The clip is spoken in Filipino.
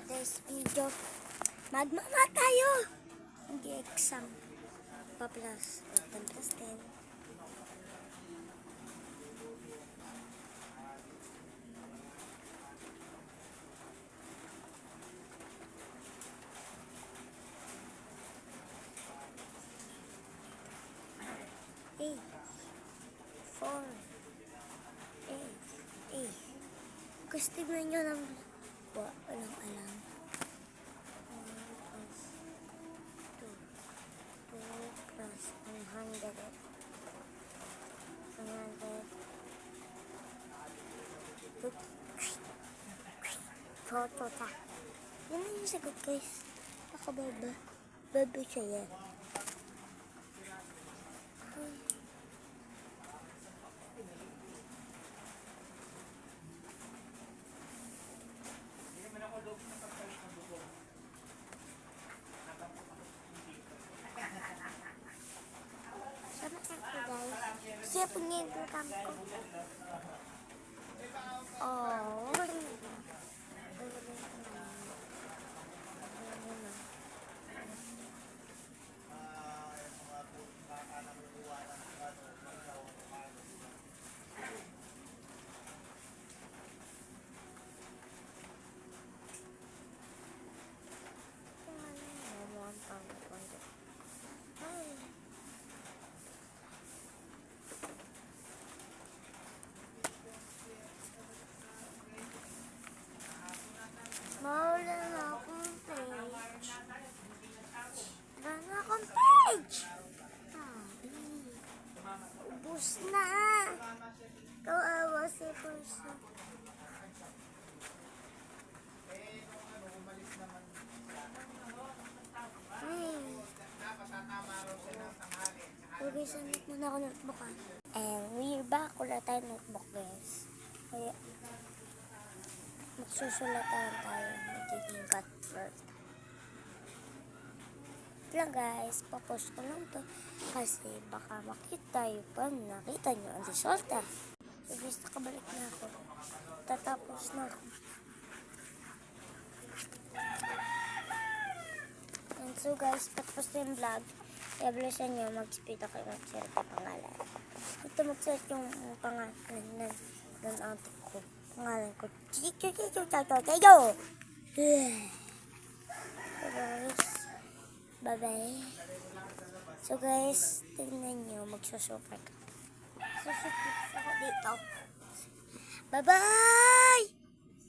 today's video. Magmama tayo! Hindi exam. Pa-plus. 10 plus 10. Eight. 4. 8. Kasi tignan nyo lang. Walang alam. 2 plus 100. 100. Toto ta. Yan na yung sagot, guys. Nakababa. Baba siya yan. Sama ako, guys. Siya po ngayon ko kamo ko. Oh. Mawala na akong page. Wala na akong page. Ubus na. Kawawa si Puso. Okay, sanit muna ako notebook. And we're back. Wala tayo notebook, guys. Kaya magsusulatan tayo. Magiging cut first. Ito lang, guys. Papost ko lang to. Kasi baka makita yung pa nakita nyo ang resulta. So guys, nakabalik na ako. Tatapos na ako. And so guys, tapos na yung vlog. I-ablisan nyo, mag-speed ako yung mag-share yung pangalan. Ito mag-share yung pangalan ng ate ko. Pangalan ko. So guys, bye-bye. So guys, tignan nyo, magsusuper ka. Susuper ako dito. Bye-bye!